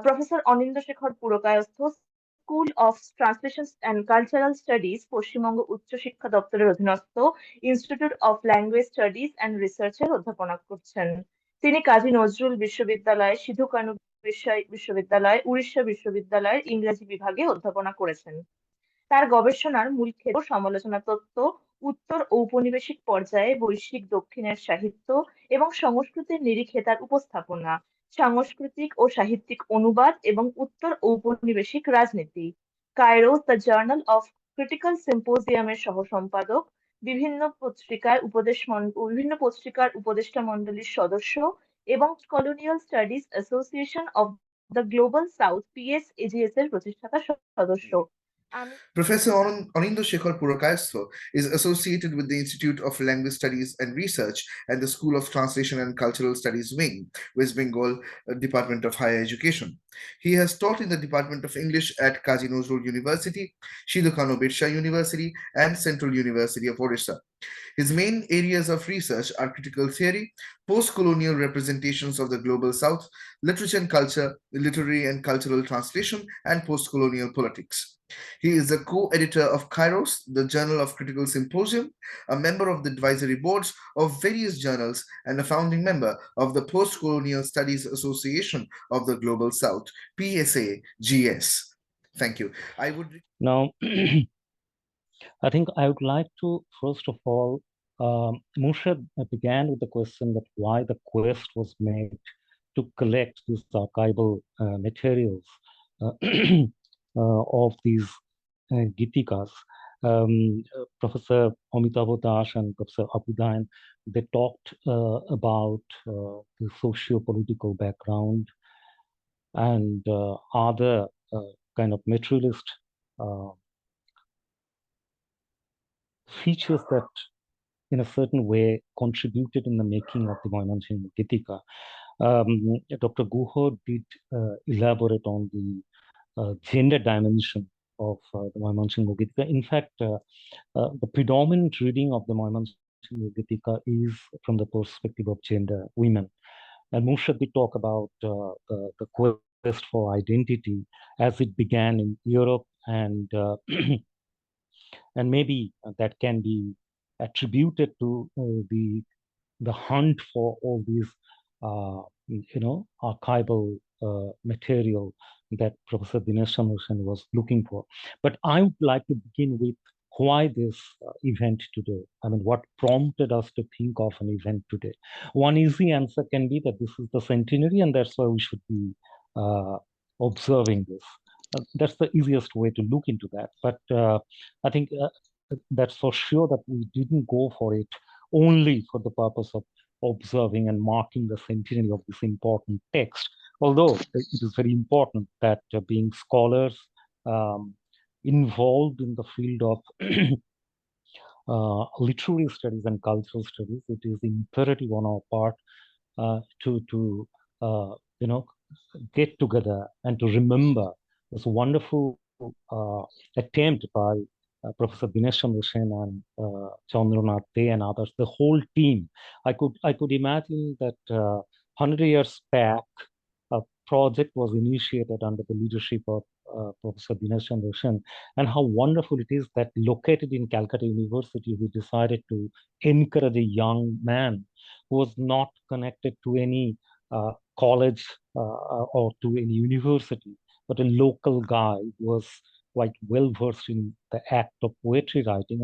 Professor Anindya Sekhar Purakayastha, school of translation and cultural studies, Paschimbanga উচ্চ শিক্ষা দপ্তরের অধীনস্থ institute of language studies and রিসার্চের অধ্যাপনা করছেন। তিনি কাজী নজরুল বিশ্ববিদ্যালয়, সিধু কানু বিশ্ববিদ্যালয়, উড়িষ্যা বিশ্ববিদ্যালয়ের ইংরেজি বিভাগে অধ্যাপনা করেছেন। তার গবেষণার মূল ক্ষেত্র সমালোচনা তত্ত্ব, উত্তর ঔপনিবেশিক পর্যায়ে বৈশ্বিক দক্ষিণের সাহিত্য এবং সংস্কৃতির নিরিখে তার উপস্থাপনা, সাংস্কৃতিক ও সাহিত্যিক অনুবাদ এবং উত্তর ঔপনিবেশিক রাজনীতি। কায়রোস দ্য জার্নাল অফ ক্রিটিক্যাল সিম্পোজিয়ামের সহ-সম্পাদক, বিভিন্ন পত্রিকার উপদেষ্টা মণ্ডলীর সদস্য এবং colonial studies association of the global south PSAGS এর প্রতিষ্ঠাতা সদস্য। Professor Anindya Sekhar Purakayastha is associated with the Institute of Language Studies and Research and the School of Translation and Cultural Studies Wing, West Bengal Department of Higher Education. He has taught in the Department of English at Kazi Nazrul University, Sidhu Kanu Birsha University, and Central University of Odisha. His main areas of research are critical theory, post-colonial representations of the global South, literature and culture, literary and cultural translation, and post-colonial politics. He is a co-editor of Kairos, the Journal of Critical Symposium, a member of the advisory boards of various journals, and a founding member of the Post-Colonial Studies Association of the Global South, PSAGS. Thank you. I would now. I think I would like to first of all, Murshid began with the question that why the quest was made to collect these archival materials of these Gitikas. Professor Amitavo Das and Professor Abudain, they talked about the socio-political background and other kind of materialist features that in a certain way contributed in the making of the Moymanching Gitika. Dr. Guho did elaborate on the gender dimension of the Moymanching Gitika. In fact, the predominant reading of the Moymanching Gitika is from the perspective of gender, women. And Murshid did talk about the quest for identity as it began in Europe, and and maybe that can be attributed to the hunt for all these archival material that Professor Dinesh Chandrasen was looking for. But I would like to begin with why this event today. I mean, what prompted us to think of an event today? One easy answer can be that this is the centenary, and that's why we should be observing this. That's the easiest way to look into that. But I think that's for sure that we didn't go for it only for the purpose of observing and marking the centenary of this important text. Although it is very important that being scholars involved in the field of literary studies and cultural studies, it is imperative on our part to get together and to remember this wonderful attempt by Professor Dinesh Chandrasen and Chandranath Dey and others, the whole team. I could imagine that 100 years back, a project was initiated under the leadership of Professor Dinesh Chandrasen, and how wonderful it is that located in Calcutta University, we decided to encourage a young man who was not connected to any college or to any university, but a local guy who was quite well versed in the act of poetry writing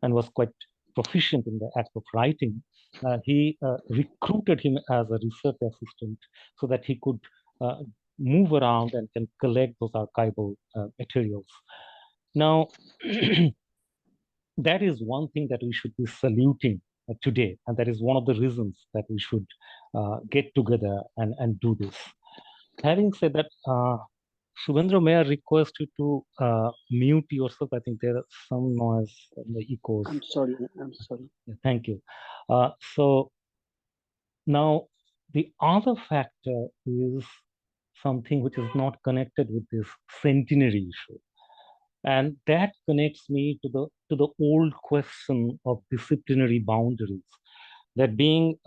and was quite proficient in the act of writing. He recruited him as a research assistant so that he could move around and can collect those archival materials. Now, that is one thing that we should be saluting today, and that is one of the reasons that we should get together and do this. Having said that, Subhendra, may I request you to mute yourself? I think there is some noise in the echoes. I'm sorry. Yeah, thank you. So now the other factor is something which is not connected with this centenary issue. And that connects me to the old question of disciplinary boundaries, that being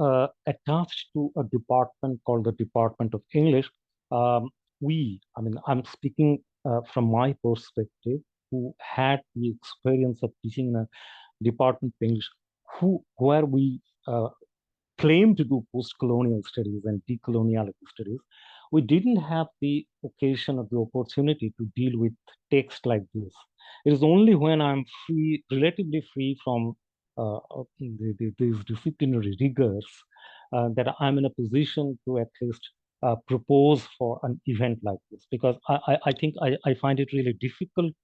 attached to a department called the Department of English, I'm speaking from my perspective, who had the experience of teaching in a department of English, where we claim to do post-colonial studies and decoloniality studies, we didn't have the occasion or the opportunity to deal with text like this. It is only when I'm free, relatively free from these disciplinary rigors, that I'm in a position to at least propose for an event like this, because I think I find it really difficult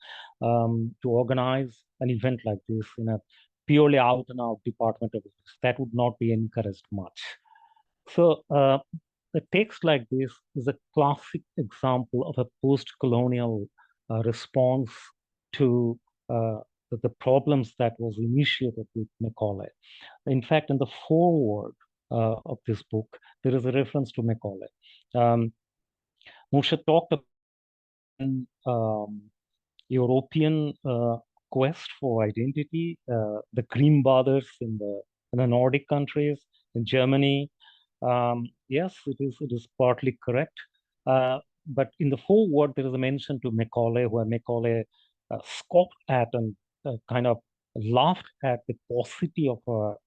to organize an event like this in a purely out and out department of English. That would not be encouraged much. So a text like this is a classic example of a post-colonial response to the problems that was initiated with Macaulay. In fact, in the foreword of this book, there is a reference to Macaulay. Musha talked about European quest for identity, the Grimm brothers in the Nordic countries, in Germany. Yes, it is partly correct. But in the foreword, there is a mention to Macaulay, where Macaulay scoffed at and kind of laughed at the paucity of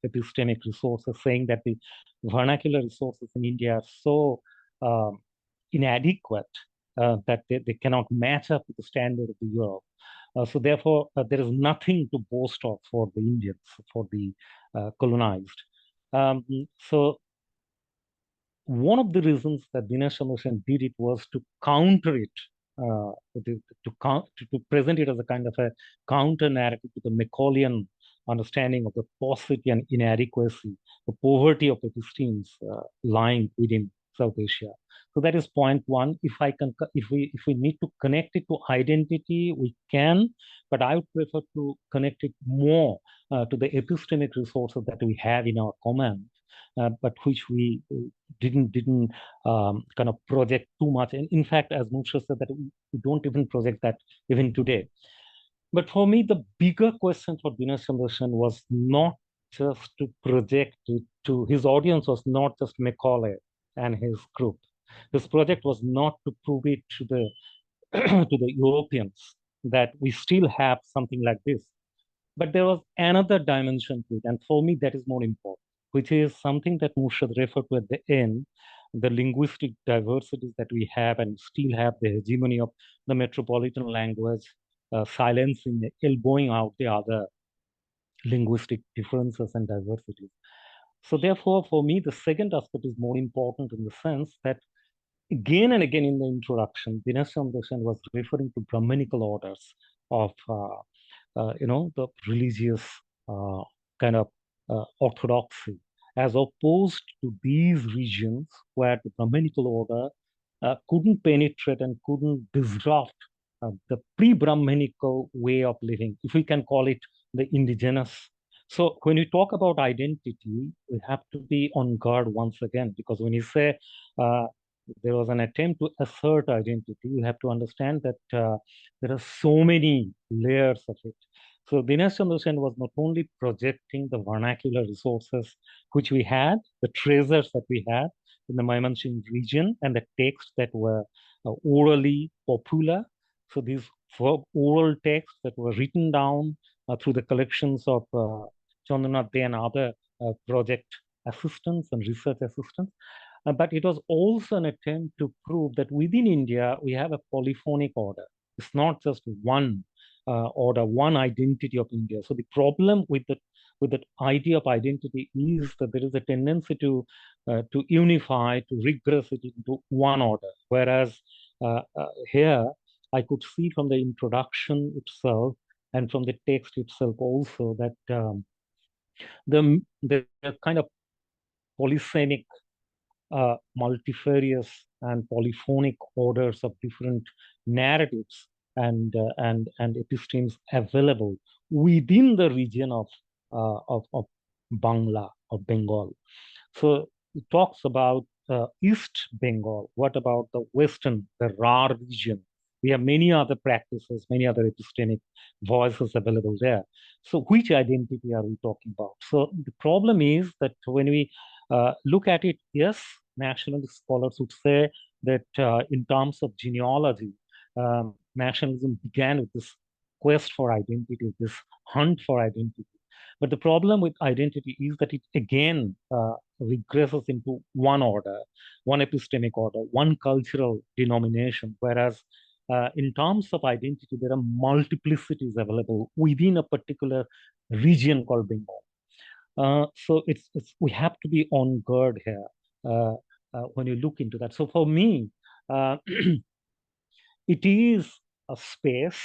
epistemic resources, saying that the vernacular resources in India are so inadequate that they cannot match up with the standard of the Europe. So therefore, there is nothing to boast of for the Indians, for the colonized. So one of the reasons that Dinesh Chandra did it was to counter it, to present it as a kind of a counter narrative to the Macaulayan understanding of the paucity and inadequacy, the poverty of epistemes lying within South Asia. So that is point one. If we need to connect it to identity, we can, but I would prefer to connect it more to the epistemic resources that we have in our command, but which we didn't kind of project too much. And in fact, as Muksha said, that we don't even project that even today. But for me, the bigger question for Dinesh Chandra was not just to project it to his audience, was not just Macaulay and his group. This project was not to prove it to the to the Europeans that we still have something like this. But there was another dimension to it, and for me, that is more important, which is something that Murshid referred to at the end, the linguistic diversities that we have and still have, the hegemony of the metropolitan language, silencing, elbowing out the other linguistic differences and diversities. So therefore, for me, the second aspect is more important in the sense that again and again in the introduction, Dinesh Chandra was referring to Brahmanical orders of the religious kind of orthodoxy, as opposed to these regions where the Brahmanical order couldn't penetrate and couldn't disrupt the pre-Brahmanical way of living, if we can call it the indigenous. So when you talk about identity, we have to be on guard once again, because when you say there was an attempt to assert identity, you have to understand that there are so many layers of it. So Dinesh Chandra was not only projecting the vernacular resources which we had, the treasures that we had in the Mymensingh region, and the texts that were orally popular. So these oral texts that were written down through the collections of Chandranath Dey and other project assistants and research assistants. But it was also an attempt to prove that within India, we have a polyphonic order. It's not just one order, one identity of India. So the problem with that idea of identity is that there is a tendency to unify, to regress it into one order. Whereas here, I could see from the introduction itself and from the text itself also that the kind of polysemic, multifarious and polyphonic orders of different narratives and epistemes available within the region of Bangla or Bengal. So it talks about East Bengal. What about the Western, the Rar region? We have many other practices, many other epistemic voices available there. So which identity are we talking about? So the problem is that when we look at it, yes, nationalist scholars would say that in terms of genealogy, nationalism began with this quest for identity, this hunt for identity. But the problem with identity is that it again regresses into one order, one epistemic order, one cultural denomination, whereas in terms of identity, there are multiplicities available within a particular region called Bengal. So it's we have to be on guard here when you look into that. So for me, uh, it is a space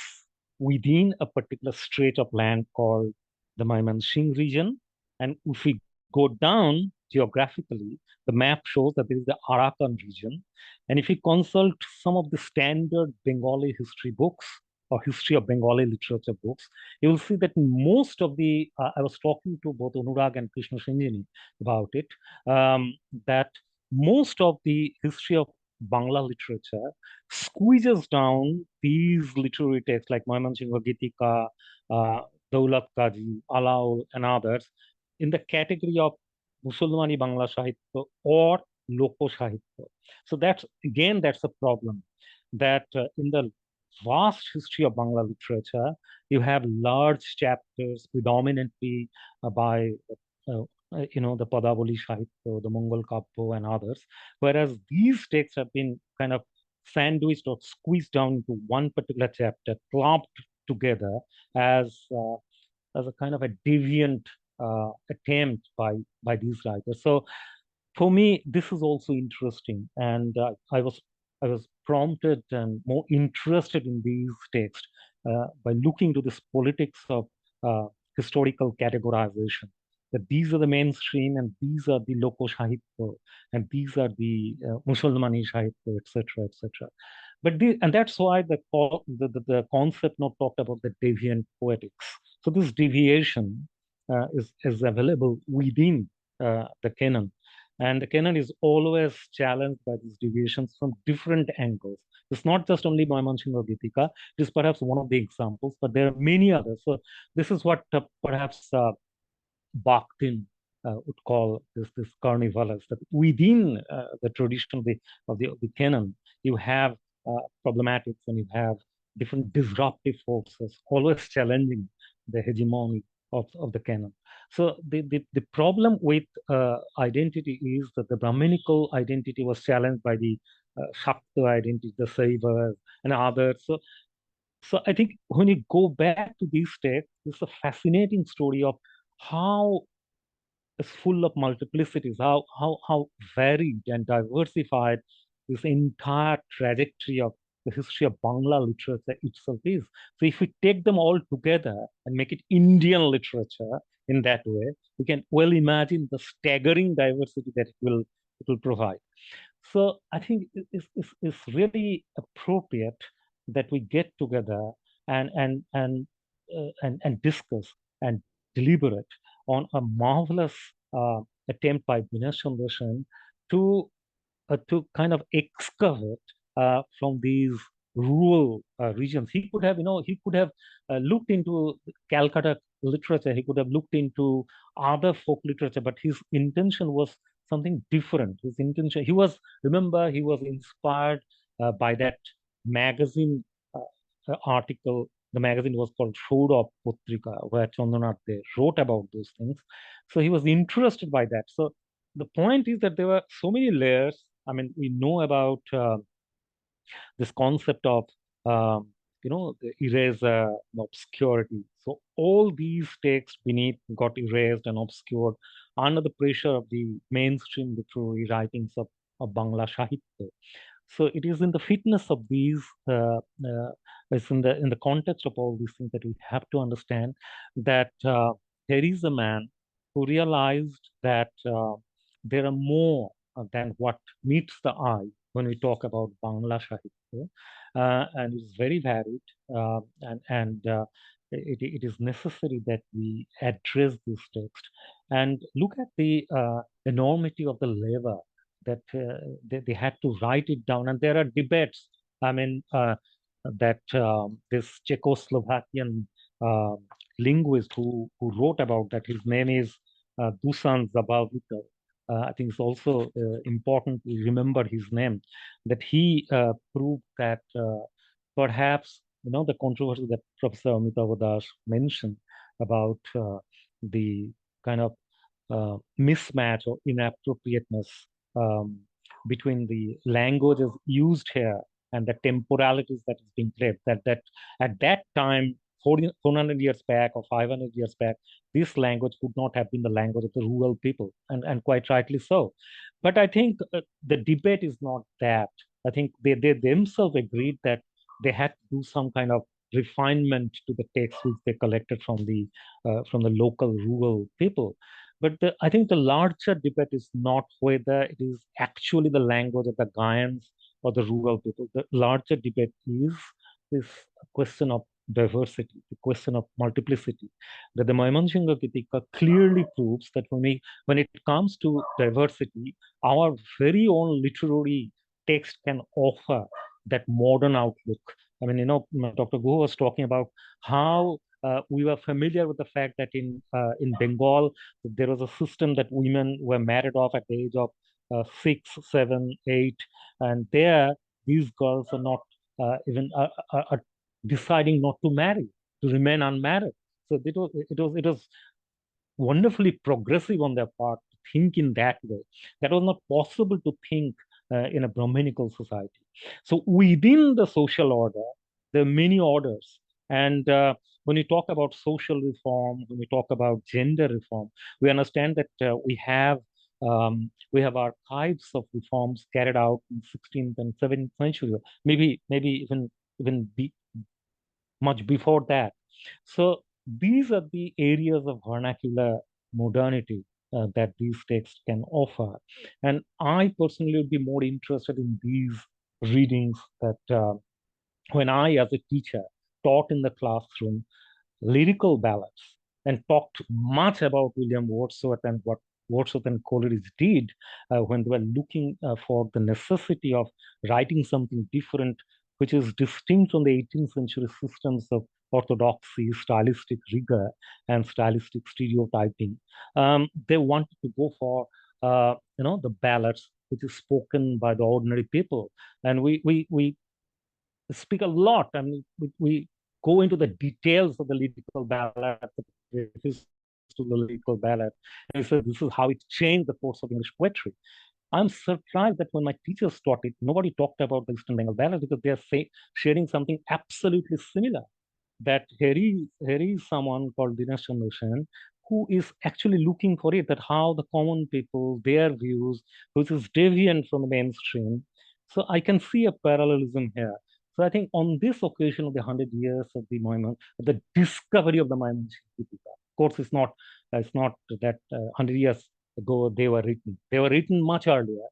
within a particular stretch of land called the Mymensingh region. And if we go down geographically, the map shows that there is the Arakan region. And if you consult some of the standard Bengali history books or history of Bengali literature books, you will see that most of the, I was talking to both Anurag and Krishna Sinjini about it, that most of the history of Bangla literature squeezes down these literary texts like Maimansingh Gitika, uh, Daulat Kaji, Alao, and others in the category of Musulmani Bangla Sahitya or Loko Sahitya. So that's a problem that in the vast history of Bangla literature, you have large chapters predominantly by uh, the Padavali Sahitya, the Mongol Kappo, and others, whereas these texts have been kind of sandwiched or squeezed down into one particular chapter, clumped together as as a kind of a deviant attempt by these writers. So for me, this is also interesting, and I was prompted and more interested in these texts by looking to this politics of uh, historical categorization. That these are the mainstream, and these are the Loko Sahitya, and these are the Musalmani Sahitya, etc., etc. And that's why the concept not talked about the deviant poetics. So this deviation is available within the canon. And the canon is always challenged by these deviations from different angles. It's not just only Maimansingh or Gitika. It is perhaps one of the examples, but there are many others. So this is what perhaps Bakhtin would call this carnivalence, that within the tradition of the canon, you have problematics and you have different disruptive forces always challenging the hegemony of the canon. So the problem with identity is that the Brahminical identity was challenged by the Shakta identity, the Saivas and others. So I think when you go back to these texts, it's a fascinating story of how is full of multiplicities, how varied and diversified this entire trajectory of the history of Bangla literature itself is. So if we take them all together and make it Indian literature in that way, we can well imagine the staggering diversity that it will provide. So I think it's really appropriate that we get together and discuss and deliberate on a marvelous attempt by Dinesh Chandrasen to kind of excavate from these rural regions. He could have looked into Calcutta literature. He could have looked into other folk literature, but his intention was something different. His intention, remember, he was inspired by that magazine article. The magazine was called Shourab Putrika, where Chandranath De wrote about those things. So he was interested by that. So the point is that there were so many layers. I mean, we know about this concept of the eraser and obscurity. So all these texts beneath got erased and obscured under the pressure of the mainstream literary writings of Bangla Sahitya. So it is in the fitness of these, it's in the context of all these things that we have to understand that there is a man who realized that there are more than what meets the eye when we talk about Bangla Sahitya, and it's very varied, and it is necessary that we address this text and look at the enormity of the labor that they had to write it down. And there are debates. I mean, that this Czechoslovakian uh, linguist who wrote about that, his name is Dusan Zabavita. I think it's also important to remember his name, that he proved that perhaps, the controversy that Professor Amitabh Das mentioned about the kind of mismatch or inappropriateness um, between the languages used here and the temporalities that is being played. That at that time, 400 years back or 500 years back, this language could not have been the language of the rural people, and quite rightly so. But I think the debate is not that. I think they themselves agreed that they had to do some kind of refinement to the text which they collected from the local rural people. But I think the larger debate is not whether it is actually the language of the Gayans or the rural people. The larger debate is this question of diversity, the question of multiplicity. That the Maimansingha Gitika clearly proves that when it comes to diversity, our very own literary text can offer that modern outlook. I mean, Dr. Guha was talking about how we were familiar with the fact that in Bengal there was a system that women were married off at the age of 6, 7, 8, and there these girls are not even deciding not to marry, to remain unmarried. So it was wonderfully progressive on their part to think in that way. That was not possible to think in a Brahminical society. So within the social order, there are many orders. And when we talk about social reform, when we talk about gender reform, we understand that we have archives of reforms carried out in 16th and 17th century, maybe even much before that. So these are the areas of vernacular modernity that these texts can offer. And I personally would be more interested in these readings that when I, as a teacher, taught in the classroom lyrical ballads and talked much about William Wordsworth and what Wordsworth and Coleridge did when they were looking for the necessity of writing something different, which is distinct from the 18th century systems of orthodoxy, stylistic rigor, and stylistic stereotyping. They wanted to go for the ballads which is spoken by the ordinary people, and we speak a lot. I mean, we go into the details of the lyrical ballad, the preface to the lyrical ballad, and we say this is how it changed the course of English poetry. I'm surprised that when my teachers taught it, nobody talked about the Eastern Bengal ballad because they are sharing something absolutely similar. That here is someone called Dinesh Chandra Sen who is actually looking for it, that how the common people, their views, which is deviant from the mainstream. So I can see a parallelism here. So I think on this occasion of the 100 years of the discovery of the Maiman Deepika, of course, it's not that 100 years ago they were written. They were written much earlier,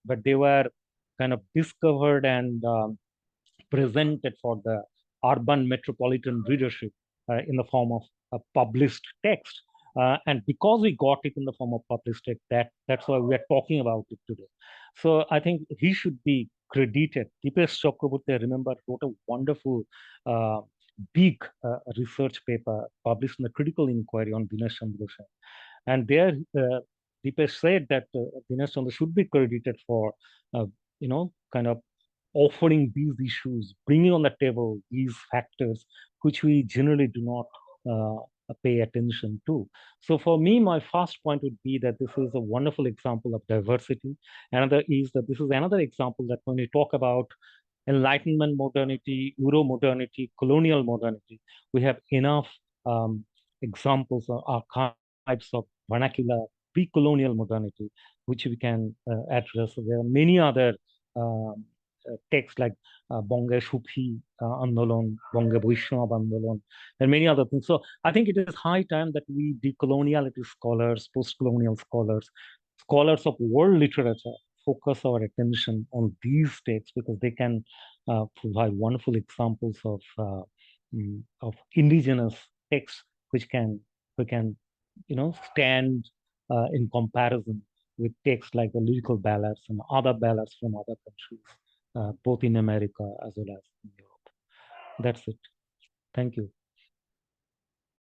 but they were kind of discovered and presented for the urban metropolitan readership in the form of a published text. And because we got it in the form of published text, that's why we are talking about it today. So I think he should be credited. Dipesh Chakraborty, I remember, wrote a wonderful, big research paper published in the Critical Inquiry on Dinesh Chandra Sen. And there, Dipesh said that Dinesh Chandra should be credited for, kind of offering these issues, bringing on the table these factors which we generally do not pay attention to. So for me, my first point would be that this is a wonderful example of diversity. Another is that this is another example that when we talk about Enlightenment modernity, Euro modernity, colonial modernity, we have enough examples or archives of vernacular pre-colonial modernity, which we can address. There are many other texts like Bonge Shufi Andolon, Bonge Vaishnav Andolon, and many other things. So I think it is high time that we, decoloniality scholars, post-colonial scholars, scholars of world literature, focus our attention on these texts because they can provide wonderful examples of indigenous texts which can stand in comparison with texts like the lyrical ballads and other ballads from other countries, both in America as well as in Europe. That's it. Thank you.